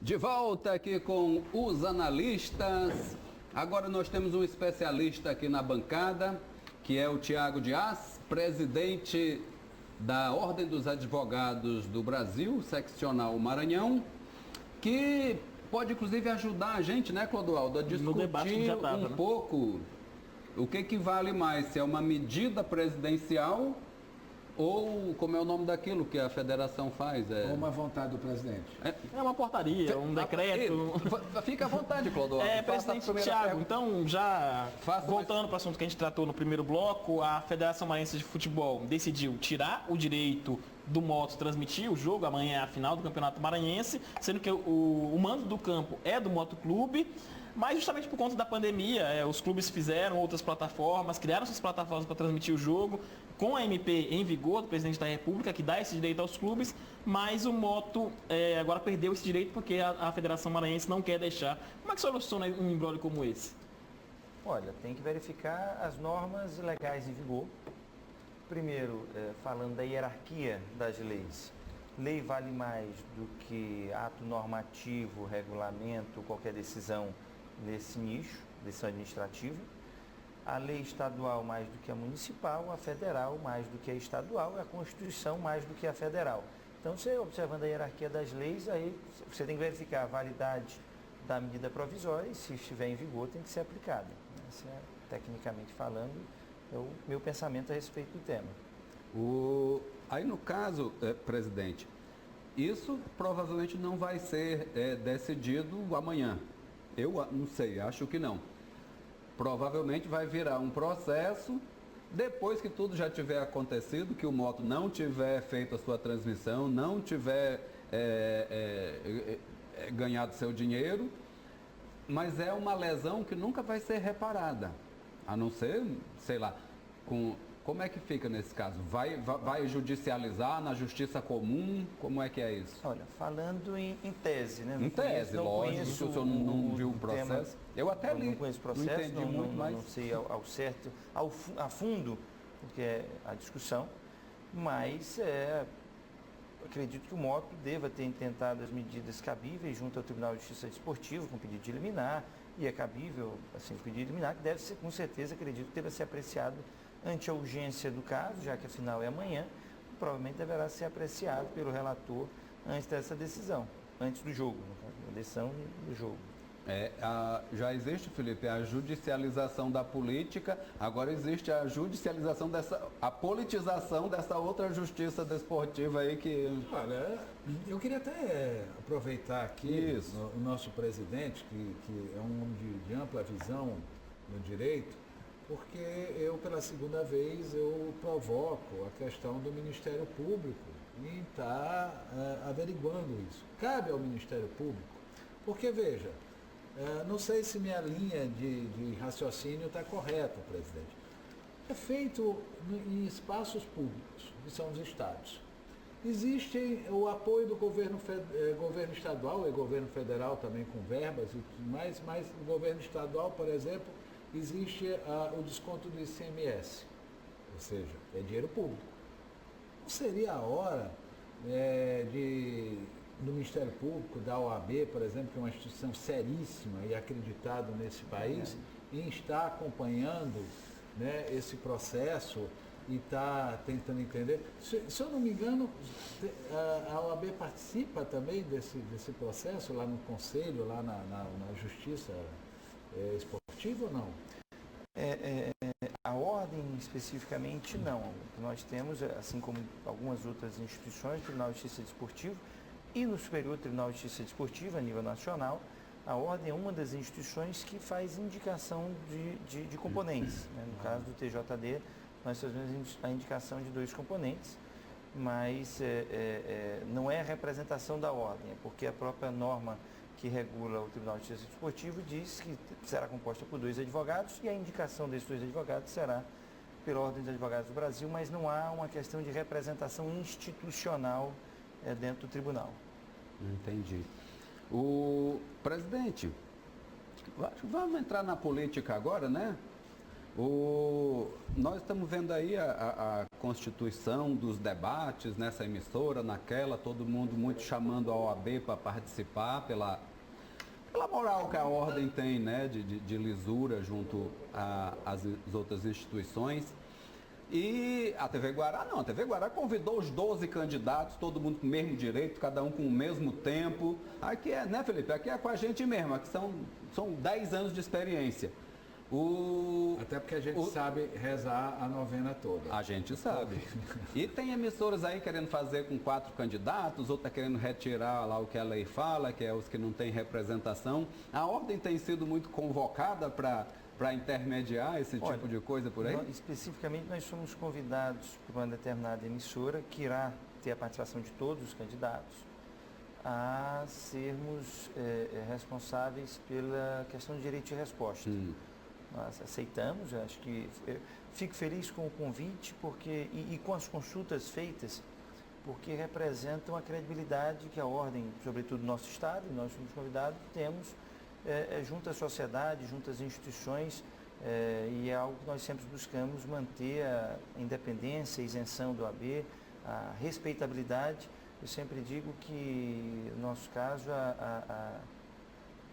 De volta aqui com os analistas. Agora nós temos um especialista aqui na bancada, que é o Tiago Dias, presidente da Ordem dos Advogados do Brasil, seccional Maranhão, que pode inclusive ajudar a gente, né, Clodoaldo, a discutir pouco o que vale mais, se é uma medida presidencial ou como é o nome daquilo que a federação faz? Ou uma vontade do presidente. É uma portaria, um decreto. Fica à vontade, Clodoaldo. Presidente Tiago, então já voltando para o assunto que a gente tratou no primeiro bloco, a Federação Maranhense de Futebol decidiu tirar o direito do Moto transmitir o jogo, amanhã é a final do Campeonato Maranhense, sendo que o mando do campo é do Moto Clube. Mas justamente por conta da pandemia, os clubes fizeram outras plataformas, criaram suas plataformas para transmitir o jogo, com a MP em vigor do presidente da República, que dá esse direito aos clubes, mas o Moto agora perdeu esse direito porque a Federação Maranhense não quer deixar. Como é que soluciona um imbróglio como esse? Olha, tem que verificar as normas legais em vigor. Primeiro, falando da hierarquia das leis. Lei vale mais do que ato normativo, regulamento, qualquer decisão nesse nicho, decisão administrativa. A lei estadual mais do que a municipal, a federal mais do que a estadual e a Constituição mais do que a federal. Então, você observando a hierarquia das leis, aí você tem que verificar a validade da medida provisória e, se estiver em vigor, tem que ser aplicada. Esse é, tecnicamente falando, é o meu pensamento a respeito do tema. Aí, no caso, presidente, isso provavelmente não vai ser decidido amanhã. Eu não sei, acho que não. Provavelmente vai virar um processo, depois que tudo já tiver acontecido, que o Moto não tiver feito a sua transmissão, não tiver ganhado seu dinheiro, mas é uma lesão que nunca vai ser reparada, a não ser, sei lá, como é que fica nesse caso? Vai judicializar na justiça comum? Como é que é isso? Olha, falando em tese, né? Em tese, lógico, se o senhor não viu o processo. Eu até li, não conheço o processo, não entendi muito, mas não sei ao certo, a fundo, porque é a discussão, mas acredito que o Moto deva ter intentado as medidas cabíveis junto ao Tribunal de Justiça Desportivo, com pedido de liminar, e é cabível, assim, o pedido de liminar, que deve ser, com certeza, acredito que deva ser apreciado ante a urgência do caso, já que a final é amanhã, provavelmente deverá ser apreciado pelo relator antes dessa decisão, antes do jogo, a decisão do jogo. Já existe, Felipe, a judicialização da política, agora existe a judicialização a politização dessa outra justiça desportiva aí que... Olha, eu queria até aproveitar aqui o nosso presidente, que é um homem de ampla visão no direito, porque eu, pela segunda vez, eu provoco a questão do Ministério Público em estar averiguando isso. Cabe ao Ministério Público, porque, veja, não sei se minha linha de raciocínio está correta, presidente. É feito em espaços públicos, que são os estados. Existe o apoio do governo estadual e governo federal também com verbas e tudo mais, mas o governo estadual, por exemplo, existe o desconto do ICMS, ou seja, é dinheiro público. Não seria a hora do Ministério Público, da OAB, por exemplo, que é uma instituição seríssima e acreditada nesse país, em estar acompanhando, né, esse processo e está tentando entender? Se eu não me engano, a OAB participa também desse processo lá no Conselho, lá na Justiça Esportiva ou não? A ordem especificamente não. Nós temos, assim como algumas outras instituições, o Tribunal de Justiça Desportivo e no Superior Tribunal de Justiça Desportiva a nível nacional, a ordem é uma das instituições que faz indicação de componentes. Né? No caso do TJD, nós fazemos a indicação de 2 componentes, mas não é a representação da ordem, é porque a própria norma que regula o Tribunal de Justiça Desportivo diz que será composta por 2 advogados e a indicação desses 2 advogados será pela Ordem dos Advogados do Brasil, mas não há uma questão de representação institucional dentro do tribunal. Entendi. Presidente, vamos entrar na política agora, né? Nós estamos vendo aí a constituição dos debates nessa emissora, naquela, todo mundo muito chamando a OAB para participar pela moral que a ordem tem, né, de lisura junto às outras instituições. E a TV Guará não, a TV Guará convidou os 12 candidatos, todo mundo com o mesmo direito, cada um com o mesmo tempo. Aqui é, né, Felipe? Aqui é com a gente mesmo, aqui são 10 anos de experiência. Até porque a gente sabe rezar a novena toda. A gente sabe. E tem emissoras aí querendo fazer com 4 candidatos, outra querendo retirar lá o que a lei fala, que é os que não têm representação. A ordem tem sido muito convocada para intermediar esse tipo de coisa por aí? Especificamente, nós somos convidados por uma determinada emissora que irá ter a participação de todos os candidatos a sermos responsáveis pela questão de direito de resposta. Nós aceitamos, eu acho que fico feliz com o convite e com as consultas feitas, porque representam a credibilidade que a ordem, sobretudo no nosso Estado, e nós somos convidados, temos junto à sociedade, junto às instituições, e é algo que nós sempre buscamos manter a independência, a isenção do AB, a respeitabilidade. Eu sempre digo que, no nosso caso,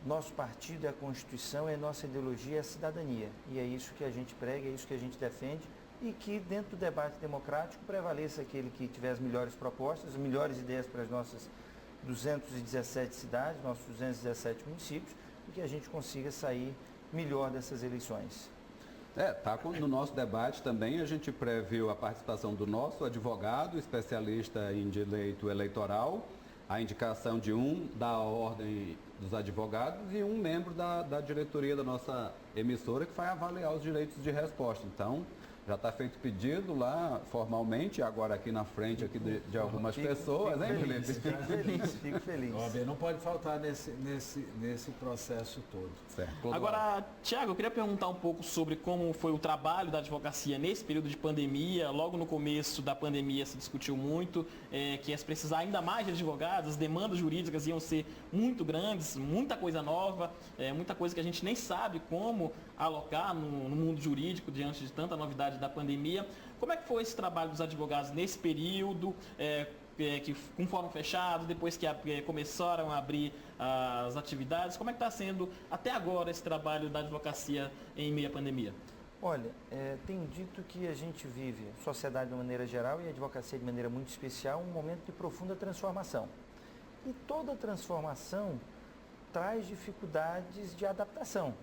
nosso partido é a Constituição, é nossa ideologia, é a cidadania. E é isso que a gente prega, é isso que a gente defende, e que dentro do debate democrático prevaleça aquele que tiver as melhores propostas, as melhores ideias para as nossas 217 cidades, nossos 217 municípios, e que a gente consiga sair melhor dessas eleições. No nosso debate também a gente previu a participação do nosso advogado, especialista em direito eleitoral, a indicação de um da ordem dos advogados e um membro da diretoria da nossa emissora que vai avaliar os direitos de resposta. Então, já está feito pedido lá formalmente, agora aqui na frente aqui de algumas pessoas, hein, Felipe? Fico feliz. A OAB não pode faltar nesse processo todo. Certo. Agora, Tiago, eu queria perguntar um pouco sobre como foi o trabalho da advocacia nesse período de pandemia. Logo no começo da pandemia se discutiu muito que ia se precisar ainda mais de advogados, as demandas jurídicas iam ser muito grandes, muita coisa nova, muita coisa que a gente nem sabe como alocar no mundo jurídico diante de tanta novidade da pandemia. Como é que foi esse trabalho dos advogados nesse período, que com fórum fechado, depois que começaram a abrir as atividades? Como é que está sendo até agora esse trabalho da advocacia em meio à pandemia? Olha, tenho dito que a gente vive, sociedade de maneira geral e a advocacia de maneira muito especial, um momento de profunda transformação. E toda transformação traz dificuldades de adaptação.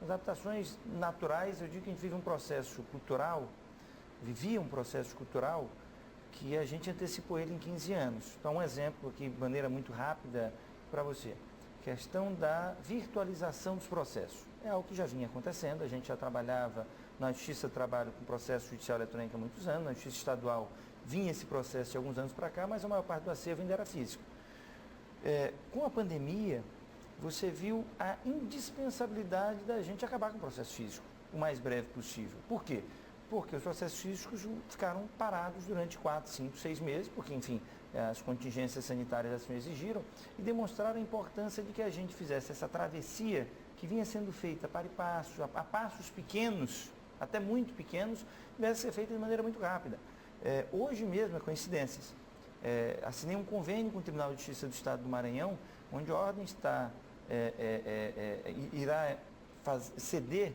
Adaptações naturais, eu digo que a gente vive um processo cultural, vivia um processo cultural que a gente antecipou ele em 15 anos. Então, um exemplo aqui, de maneira muito rápida para você. Questão da virtualização dos processos. É algo que já vinha acontecendo, a gente já trabalhava na Justiça do Trabalho com processo judicial eletrônico há muitos anos, na Justiça Estadual vinha esse processo de alguns anos para cá, mas a maior parte do acervo ainda era físico. Com a pandemia, você viu a indispensabilidade da gente acabar com o processo físico o mais breve possível. Por quê? Porque os processos físicos ficaram parados durante 4, 5, 6 meses, porque, enfim, as contingências sanitárias assim exigiram, e demonstraram a importância de que a gente fizesse essa travessia que vinha sendo feita para passos, a passos pequenos, até muito pequenos, deve ser feita de maneira muito rápida. Hoje mesmo, coincidências, assinei um convênio com o Tribunal de Justiça do Estado do Maranhão, onde a ordem irá ceder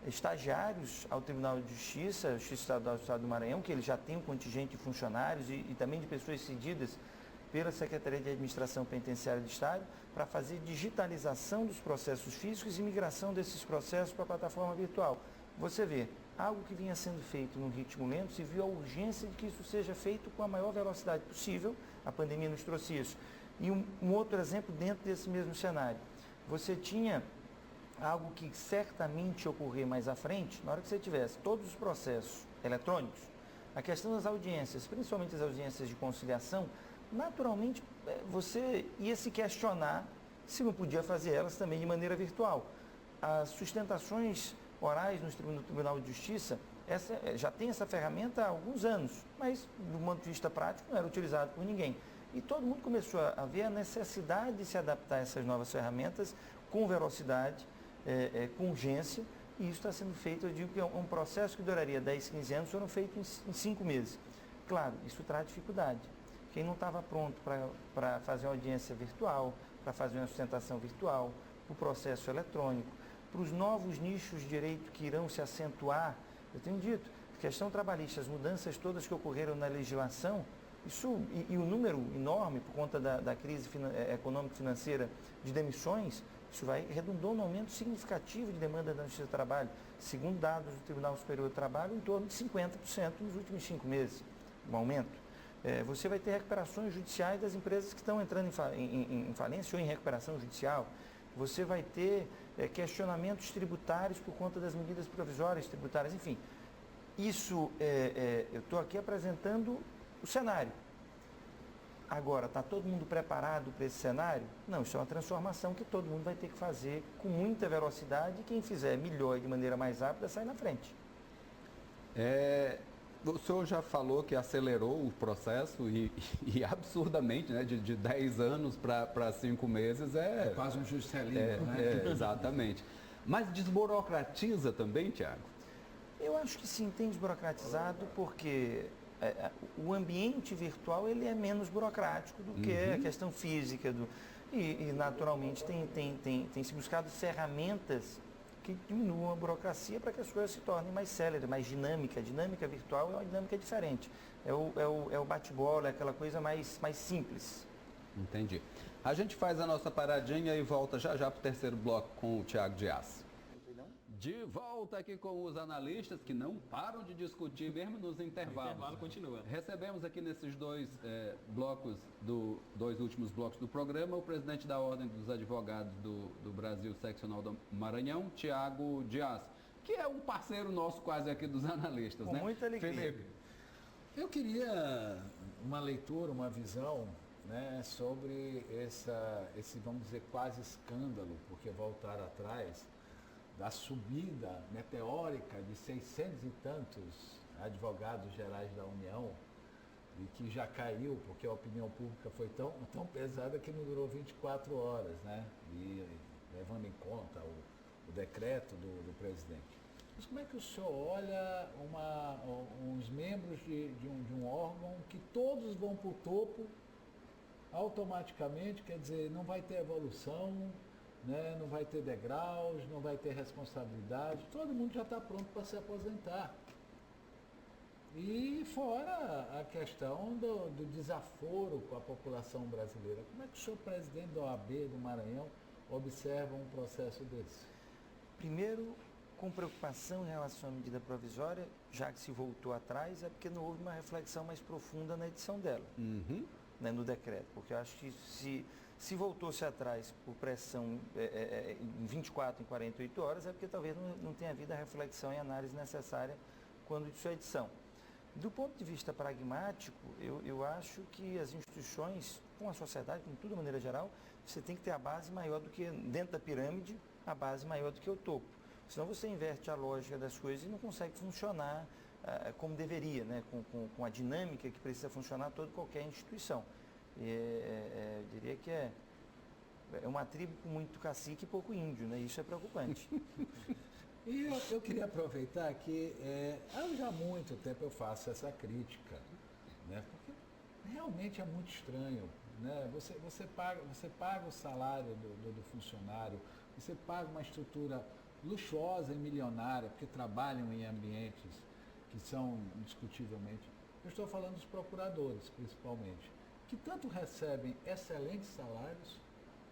estagiários ao Tribunal de Justiça, Justiça Estadual do Estado do Maranhão, que ele já tem um contingente de funcionários e também de pessoas cedidas pela Secretaria de Administração Penitenciária do Estado, para fazer digitalização dos processos físicos e migração desses processos para a plataforma virtual. Você vê, algo que vinha sendo feito num ritmo lento, se viu a urgência de que isso seja feito com a maior velocidade possível. A pandemia nos trouxe isso. E um outro exemplo dentro desse mesmo cenário. Você tinha algo que certamente ocorrer mais à frente, na hora que você tivesse todos os processos eletrônicos, a questão das audiências, principalmente as audiências de conciliação, naturalmente você ia se questionar se não podia fazer elas também de maneira virtual. As sustentações orais no Tribunal de Justiça, já tem essa ferramenta há alguns anos, mas do ponto de vista prático não era utilizado por ninguém. E todo mundo começou a ver a necessidade de se adaptar a essas novas ferramentas com velocidade, com urgência, E isso está sendo feito, eu digo que é um processo que duraria 10, 15 anos, foram feitos em 5 meses. Claro, isso traz dificuldade. Quem não estava pronto para fazer uma audiência virtual, para fazer uma sustentação virtual, para o processo eletrônico, para os novos nichos de direito que irão se acentuar, eu tenho dito, questão trabalhista, as mudanças todas que ocorreram na legislação, isso, e o número enorme por conta da crise econômico-financeira de demissões, isso redundou num aumento significativo de demanda da Justiça do Trabalho. Segundo dados do Tribunal Superior do Trabalho, em torno de 50% nos últimos 5 meses, um aumento. Você vai ter recuperações judiciais das empresas que estão entrando em falência ou em recuperação judicial. Você vai ter questionamentos tributários por conta das medidas provisórias tributárias, enfim. Isso, eu estou aqui apresentando o cenário. Agora, está todo mundo preparado para esse cenário? Não, isso é uma transformação que todo mundo vai ter que fazer com muita velocidade e quem fizer melhor e de maneira mais rápida sai na frente. O senhor já falou que acelerou o processo e absurdamente, né, de 10 anos para 5 meses é quase um judicialismo, né? Exatamente. Mas desburocratiza também, Tiago? Eu acho que sim, tem desburocratizado porque o ambiente virtual ele é menos burocrático do que a questão física. E naturalmente tem se buscado ferramentas que diminuam a burocracia para que as coisas se tornem mais céleres, mais dinâmica. A dinâmica virtual é uma dinâmica diferente. É o bate-bola, é aquela coisa mais simples. Entendi. A gente faz a nossa paradinha e volta já para o terceiro bloco com o Tiago Dias. De volta aqui com os analistas que não param de discutir mesmo nos intervalos. O intervalo continua. Recebemos aqui nesses dois dois últimos blocos do programa o presidente da Ordem dos Advogados do Brasil Seccional do Maranhão, Tiago Dias, que é um parceiro nosso quase aqui dos analistas, com né? Muita alegria. Felipe. Eu queria uma leitura, uma visão, né, sobre esse, vamos dizer, quase escândalo, porque voltar atrás da subida meteórica de 600 e tantos advogados gerais da União e que já caiu porque a opinião pública foi tão pesada que não durou 24 horas, né? E levando em conta o decreto do presidente. Mas como é que o senhor olha uns membros de um órgão que todos vão para o topo automaticamente, quer dizer, não vai ter evolução, né? Não vai ter degraus, não vai ter responsabilidade, todo mundo já está pronto para se aposentar. E fora a questão do desaforo com a população brasileira. Como é que o senhor, presidente da OAB do Maranhão, observa um processo desse? Primeiro, com preocupação em relação à medida provisória, já que se voltou atrás, é porque não houve uma reflexão mais profunda na edição dela, né, no decreto. Porque eu acho que se voltou-se atrás por pressão em 24, em 48 horas, é porque talvez não tenha havido a reflexão e análise necessária quando de sua edição. Do ponto de vista pragmático, eu acho que as instituições, com a sociedade, com tudo de maneira geral, você tem que ter a base maior do que, dentro da pirâmide, a base maior do que o topo. Senão você inverte a lógica das coisas e não consegue funcionar como deveria, né? Com a dinâmica que precisa funcionar toda qualquer instituição. Eu diria que é uma tribo com muito cacique e pouco índio, né? Isso é preocupante. E eu queria aproveitar que já há muito tempo eu faço essa crítica, né? Porque realmente é muito estranho, né? Você paga o salário do funcionário, você paga uma estrutura luxuosa e milionária, porque trabalham em ambientes que são indiscutivelmente... Eu estou falando dos procuradores, principalmente, que tanto recebem excelentes salários,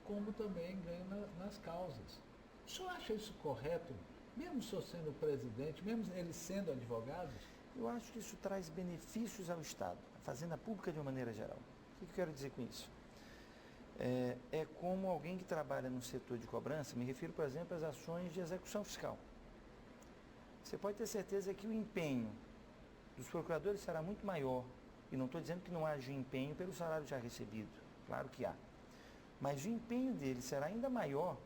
como também ganham nas causas. O senhor acha isso correto? Mesmo o senhor sendo presidente, mesmo eles sendo advogados? Eu acho que isso traz benefícios ao Estado, à Fazenda Pública de uma maneira geral. O que eu quero dizer com isso? É como alguém que trabalha no setor de cobrança, me refiro, por exemplo, às ações de execução fiscal. Você pode ter certeza que o empenho dos procuradores será muito maior, e não estou dizendo que não haja empenho pelo salário já recebido, claro que há, mas o empenho deles será ainda maior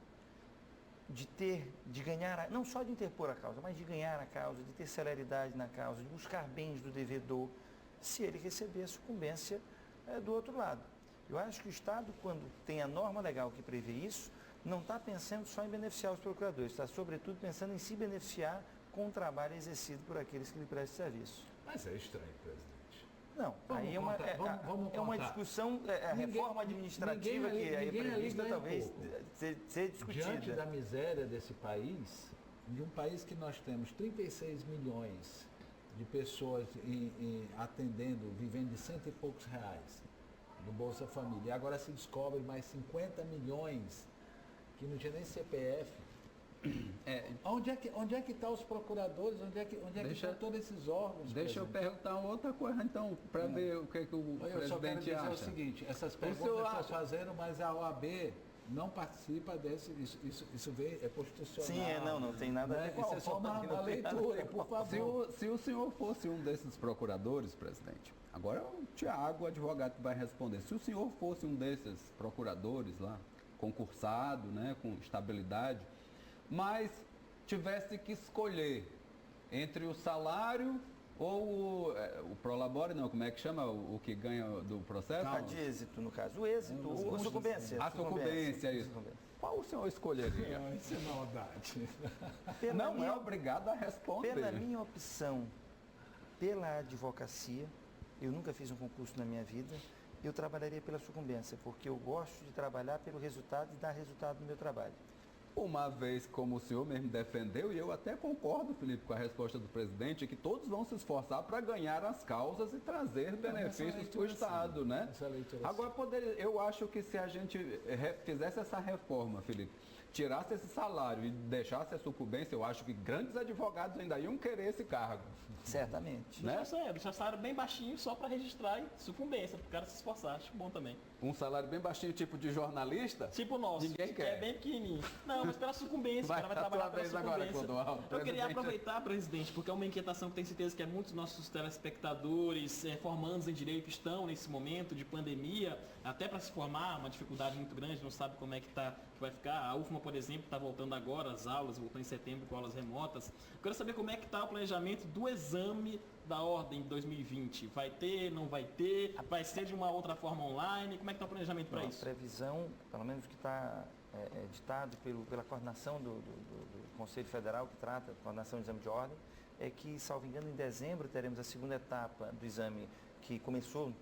de ganhar, não só de interpor a causa, mas de ganhar a causa, de ter celeridade na causa, de buscar bens do devedor, se ele receber a sucumbência do outro lado. Eu acho que o Estado, quando tem a norma legal que prevê isso, não está pensando só em beneficiar os procuradores, está sobretudo pensando em se beneficiar com o trabalho exercido por aqueles que lhe prestam serviço. Mas é estranho, presidente. Não, aí é uma discussão, a reforma administrativa que aí é prevista talvez ser discutida. Diante da miséria desse país, de um país que nós temos 36 milhões de pessoas atendendo, vivendo de cento e poucos reais no Bolsa Família, e agora se descobre mais 50 milhões que não tinha nem CPF. Onde é que estão os procuradores? Onde é que estão todos esses órgãos? Deixa eu perguntar outra coisa, então, para ver o que o presidente só quero dizer acha. o seguinte, essas perguntas estão fazendo, mas a OAB não participa desse, isso é constitucional. Sim, não tem nada a ver com isso. É só uma leitura, por favor. Se o senhor fosse um desses procuradores, presidente, agora é o Tiago, o advogado, que vai responder. Se o senhor fosse um desses procuradores lá, concursado, né, com estabilidade, mas tivesse que escolher entre o salário ou o prolabore, não, como é que chama o que ganha do processo? De êxito, no caso. O êxito, a sucumbência. A sucumbência, isso. Qual o senhor escolheria? Isso é maldade. Não é obrigado a responder. Pela minha opção, pela advocacia, eu nunca fiz um concurso na minha vida, eu trabalharia pela sucumbência, porque eu gosto de trabalhar pelo resultado e dar resultado no meu trabalho. Uma vez, como o senhor mesmo defendeu, e eu até concordo, Felipe, com a resposta do presidente, que todos vão se esforçar para ganhar as causas e trazer benefícios para o Estado, né? Agora, eu acho que se a gente fizesse essa reforma, Felipe, tirasse esse salário e deixasse a sucumbência, eu acho que grandes advogados ainda iam querer esse cargo. Certamente. Né? Deixar o salário bem baixinho só para registrar e sucumbência, para o cara se esforçar. Acho bom também. Um salário bem baixinho, tipo de jornalista? Tipo o nosso. Ninguém quer. É bem pequenininho. Não, mas pela sucumbência. O cara vai trabalhar pela sucumbência. Agora, eu queria aproveitar, presidente, porque é uma inquietação que tenho certeza que muitos nossos telespectadores, formandos em direito, estão nesse momento de pandemia, até para se formar, uma dificuldade muito grande, não sabe como é que vai ficar. A UFMA, por exemplo, está voltando agora, as aulas, voltando em setembro com aulas remotas. Eu quero saber como é que está o planejamento do exame da ordem de 2020. Vai ter, não vai ter? Vai ser de uma outra forma online? Como é que está o planejamento para isso? A previsão, pelo menos que está ditado pela coordenação do Conselho Federal, que trata a coordenação do exame de ordem, é que, salvo engano, em dezembro teremos a segunda etapa do exame, que começou,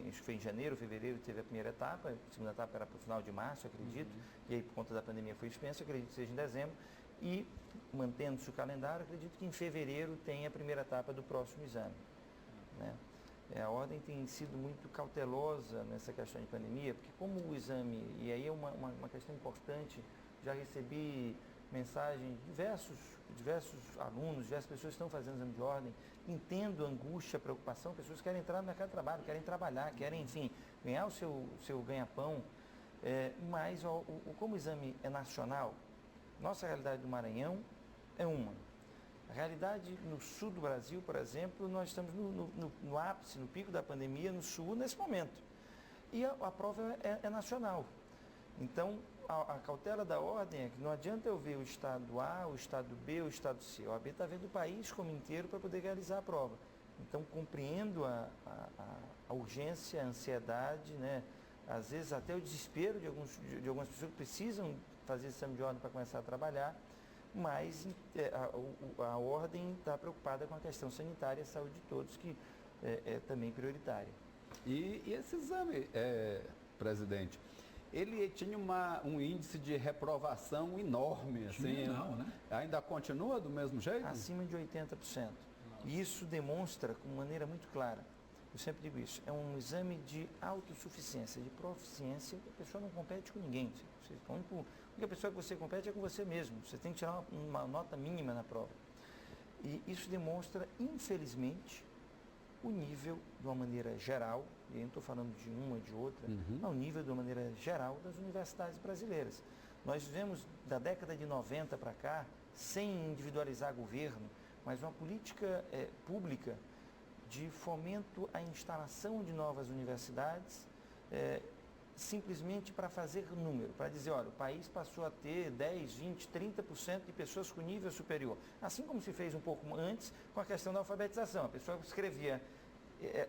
acho que foi em janeiro, fevereiro, teve a primeira etapa, a segunda etapa era para o final de março, acredito, e aí por conta da pandemia foi suspenso, acredito que seja em dezembro, e mantendo-se o calendário, acredito que em fevereiro tem a primeira etapa do próximo exame. Né? A ordem tem sido muito cautelosa nessa questão de pandemia, porque como o exame, e aí é uma questão importante, já recebi mensagem de diversos alunos, diversas pessoas que estão fazendo exame de ordem, entendo a angústia, a preocupação, pessoas que querem entrar no mercado de trabalho, querem trabalhar, querem, enfim, ganhar o seu ganha-pão, mas como o exame é nacional, nossa realidade do Maranhão é uma. A realidade no sul do Brasil, por exemplo, nós estamos no ápice, no pico da pandemia, no sul, nesse momento. E a prova é nacional. Então, a cautela da ordem é que não adianta eu ver o estado A, o estado B, o estado C. A OAB está vendo o país como inteiro para poder realizar a prova. Então, compreendo a urgência, a ansiedade, né? Às vezes até o desespero de algumas pessoas que precisam fazer esse exame de ordem para começar a trabalhar, mas a ordem está preocupada com a questão sanitária e a saúde de todos, que é também prioritária. E esse exame, presidente, ele tinha um índice de reprovação enorme, assim. Não, né? Ainda continua do mesmo jeito? Acima de 80%. E isso demonstra, com maneira muito clara, eu sempre digo isso, é um exame de autossuficiência, de proficiência, a pessoa não compete com ninguém. A única pessoa que você compete é com você mesmo. Você tem que tirar uma nota mínima na prova. E isso demonstra, infelizmente, o nível, de uma maneira geral, e eu não estou falando de uma ou de outra, ao nível, de uma maneira geral, das universidades brasileiras. Nós vivemos, da década de 90 para cá, sem individualizar governo, mas uma política pública de fomento à instalação de novas universidades, simplesmente para fazer número, para dizer, olha, o país passou a ter 10, 20, 30% de pessoas com nível superior. Assim como se fez um pouco antes com a questão da alfabetização. A pessoa escrevia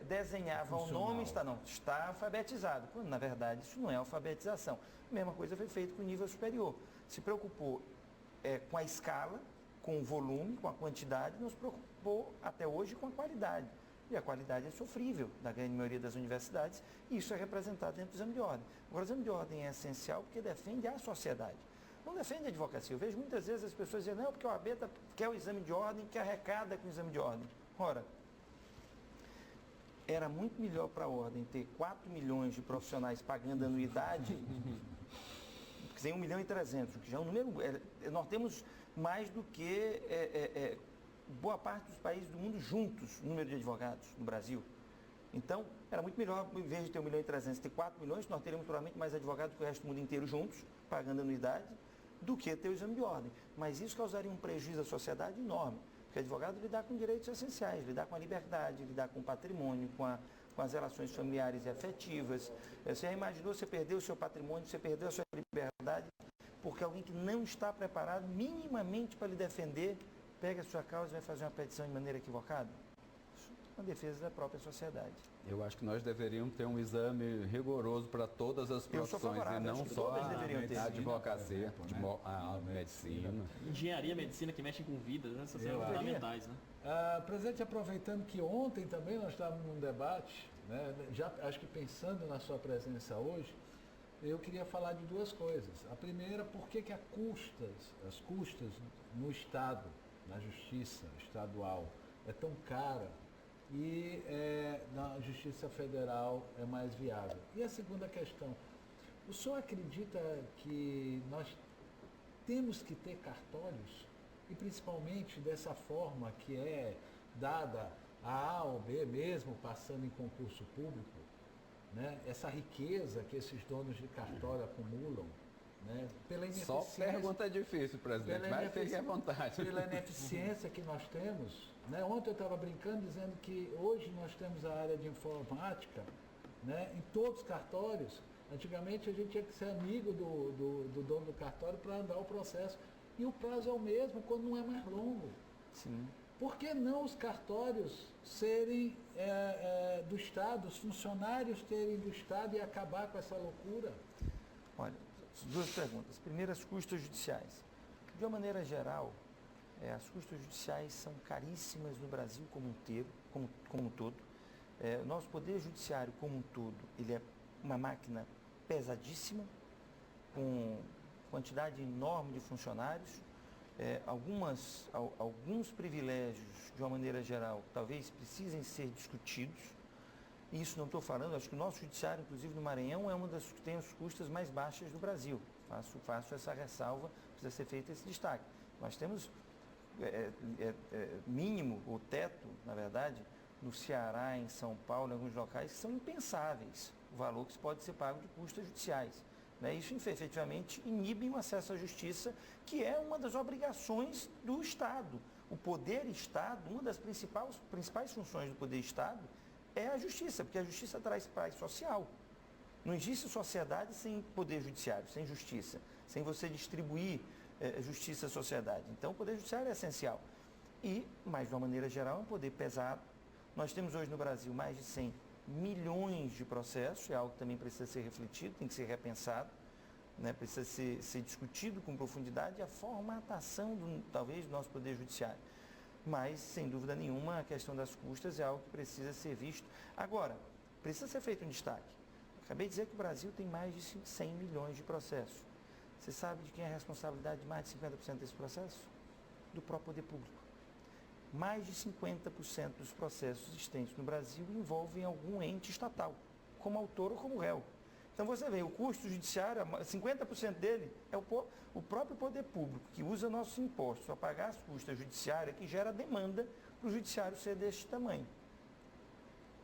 desenhava o nome, está alfabetizado, quando na verdade isso não é alfabetização. A mesma coisa foi feita com o nível superior. Se preocupou com a escala, com o volume, com a quantidade, não se preocupou até hoje com a qualidade. E a qualidade é sofrível da grande maioria das universidades, e isso é representado dentro do exame de ordem. Agora, o exame de ordem é essencial porque defende a sociedade. Não defende a advocacia. Eu vejo muitas vezes as pessoas dizendo, não, porque o AB quer o exame de ordem, que arrecada com o exame de ordem. Ora, era muito melhor para a ordem ter 4 milhões de profissionais pagando anuidade, que tem 1 milhão e 300, que já é um número... nós temos mais do que boa parte dos países do mundo juntos, o número de advogados no Brasil. Então, era muito melhor, em vez de ter 1 milhão e 300, ter 4 milhões, nós teríamos naturalmente mais advogados que o resto do mundo inteiro juntos, pagando anuidade, do que ter o exame de ordem. Mas isso causaria um prejuízo à sociedade enorme, porque advogado lidar com direitos essenciais, lidar com a liberdade, lidar com o patrimônio, com as relações familiares e afetivas. Você já imaginou você perder o seu patrimônio, você perdeu a sua liberdade, porque alguém que não está preparado minimamente para lhe defender, pega a sua causa e vai fazer uma petição de maneira equivocada? Uma defesa da própria sociedade. Eu acho que nós deveríamos ter um exame rigoroso para todas as profissões e não só a advocacia, a medicina. Engenharia, medicina que mexem com vidas, né? Essas são fundamentais, né? Presidente, aproveitando que ontem também nós estávamos num debate, né? Já acho que pensando na sua presença hoje, eu queria falar de duas coisas. A primeira, por que as custas no Estado, na Justiça Estadual, é tão cara e na Justiça Federal é mais viável. E a segunda questão, o senhor acredita que nós temos que ter cartórios, e principalmente dessa forma que é dada a A ou B mesmo, passando em concurso público, né? Essa riqueza que esses donos de cartório acumulam, né? Pela ineficiência, só pergunta difícil, presidente, mas fique à vontade. Pela ineficiência que nós temos, né? Ontem eu estava brincando dizendo que hoje nós temos a área de informática, né? Em todos os cartórios. Antigamente a gente tinha que ser amigo do dono do cartório para andar o processo. E o prazo é o mesmo quando não é mais longo. Sim. Por que não os cartórios serem do Estado, os funcionários terem do Estado e acabar com essa loucura? Olha, duas perguntas. Primeiro, as custas judiciais. De uma maneira geral, as custas judiciais são caríssimas no Brasil como um todo. O nosso poder judiciário como um todo, ele é uma máquina pesadíssima, com quantidade enorme de funcionários, alguns privilégios, de uma maneira geral, talvez precisem ser discutidos. Isso não estou falando, acho que o nosso judiciário, inclusive no Maranhão, é uma das que tem as custas mais baixas do Brasil. Faço essa ressalva, precisa ser feito esse destaque. Nós temos mínimo, o teto, na verdade, no Ceará, em São Paulo, em alguns locais, que são impensáveis, o valor que pode ser pago de custas judiciais. Isso efetivamente inibe o acesso à justiça, que é uma das obrigações do Estado. O poder Estado, uma das principais funções do poder Estado é a justiça, porque a justiça traz paz social. Não existe sociedade sem poder judiciário, sem justiça, sem você distribuir justiça à sociedade. Então, o poder judiciário é essencial. Mas de uma maneira geral, é um poder pesado. Nós temos hoje no Brasil mais de 100 milhões de processos, é algo que também precisa ser refletido, tem que ser repensado, né? Precisa ser discutido com profundidade a formatação, talvez, do nosso Poder Judiciário. Mas, sem dúvida nenhuma, a questão das custas é algo que precisa ser visto. Agora, precisa ser feito um destaque. Acabei de dizer que o Brasil tem mais de 100 milhões de processos. Você sabe de quem é a responsabilidade de mais de 50% desse processo? Do próprio poder público. Mais de 50% dos processos existentes no Brasil envolvem algum ente estatal, como autor ou como réu. Então você vê, o custo judiciário, 50% dele é o próprio poder público, que usa nossos impostos para pagar as custas judiciárias, que gera demanda para o judiciário ser deste tamanho,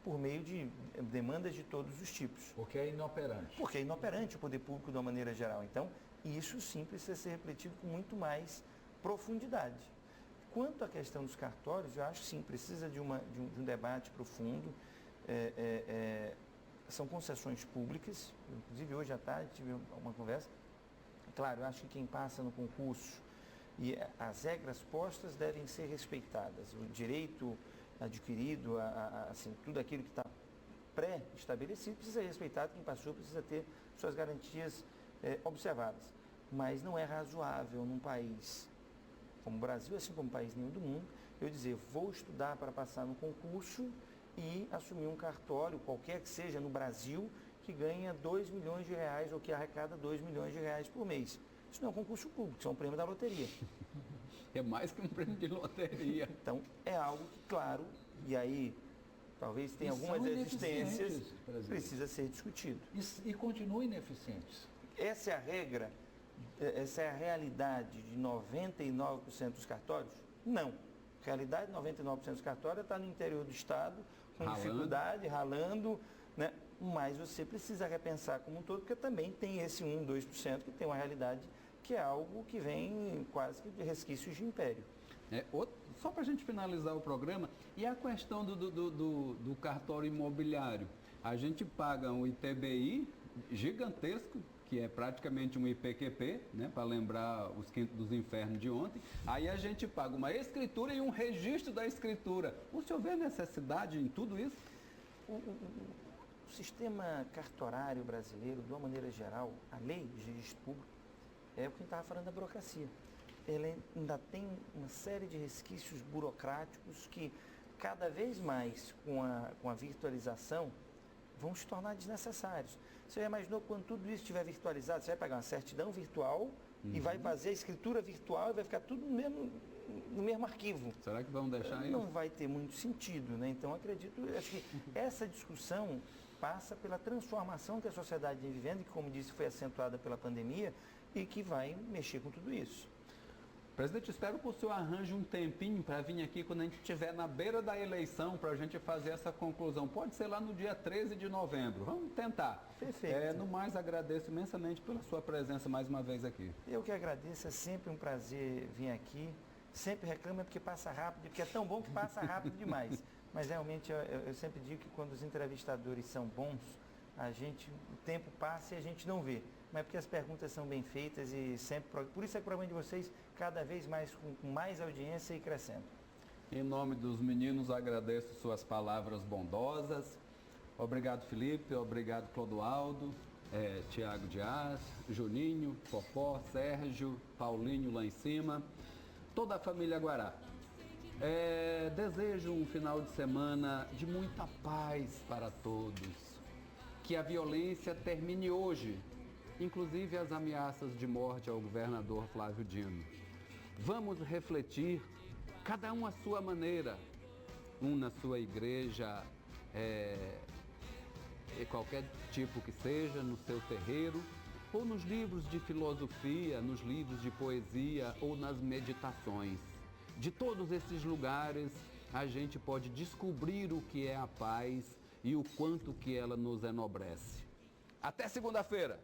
por meio de demandas de todos os tipos. Porque é inoperante. Porque é inoperante o poder público de uma maneira geral. Então, isso sim precisa ser refletido com muito mais profundidade. Quanto à questão dos cartórios, eu acho que sim, precisa de um debate profundo. São concessões públicas, inclusive hoje à tarde tive uma conversa. Claro, eu acho que quem passa no concurso e as regras postas devem ser respeitadas. O direito adquirido, assim, tudo aquilo que está pré-estabelecido precisa ser respeitado, quem passou precisa ter suas garantias observadas. Mas não é razoável num país como o Brasil, assim como país nenhum do mundo, eu dizer, vou estudar para passar no concurso e assumir um cartório, qualquer que seja, no Brasil, que ganha 2 milhões de reais ou que arrecada 2 milhões de reais por mês. Isso não é um concurso público, isso é um prêmio da loteria. É mais que um prêmio de loteria. Então, é algo que, claro, e aí talvez tenha algumas resistências, precisa ser discutido. E continua ineficientes. Essa é a regra, essa é a realidade de 99% dos cartórios? Não. A realidade de 99% dos cartórios está no interior do estado, com dificuldade, ralando, né? Mas você precisa repensar como um todo, porque também tem esse 1, 2% que tem uma realidade que é algo que vem quase que de resquícios de império. Só para a gente finalizar o programa, e a questão do cartório imobiliário? A gente paga um ITBI gigantesco, que é praticamente um IPQP, né, para lembrar os quintos dos infernos de ontem. Aí a gente paga uma escritura e um registro da escritura. O senhor vê necessidade em tudo isso? O sistema cartorário brasileiro, de uma maneira geral, a lei de registro público, é o que a gente estava falando da burocracia. Ela ainda tem uma série de resquícios burocráticos que, cada vez mais, com a virtualização, vão se tornar desnecessários. Você já imaginou quando tudo isso estiver virtualizado, você vai pegar uma certidão virtual e vai fazer a escritura virtual e vai ficar tudo no mesmo arquivo. Será que vão deixar isso? Não vai ter muito sentido, né? Então, acho que essa discussão passa pela transformação que a sociedade vem vivendo, que, como disse, foi acentuada pela pandemia e que vai mexer com tudo isso. Presidente, espero que o senhor arranje um tempinho para vir aqui quando a gente estiver na beira da eleição para a gente fazer essa conclusão. Pode ser lá no dia 13 de novembro. Vamos tentar. Perfeito. No mais, agradeço imensamente pela sua presença mais uma vez aqui. Eu que agradeço, é sempre um prazer vir aqui. Sempre reclama porque passa rápido, porque é tão bom que passa rápido demais. Mas realmente eu sempre digo que quando os entrevistadores são bons, o tempo passa e a gente não vê. Mas porque as perguntas são bem feitas e sempre... Por isso é que o programa de vocês cada vez mais com mais audiência e crescendo. Em nome dos meninos, agradeço suas palavras bondosas. Obrigado, Felipe. Obrigado, Clodoaldo, Tiago Dias, Juninho, Popó, Sérgio, Paulinho lá em cima. Toda a família Guará. Desejo um final de semana de muita paz para todos. Que a violência termine hoje, inclusive as ameaças de morte ao governador Flávio Dino. Vamos refletir, cada um à sua maneira, um na sua igreja, qualquer tipo que seja, no seu terreiro, ou nos livros de filosofia, nos livros de poesia ou nas meditações. De todos esses lugares, a gente pode descobrir o que é a paz e o quanto que ela nos enobrece. Até segunda-feira!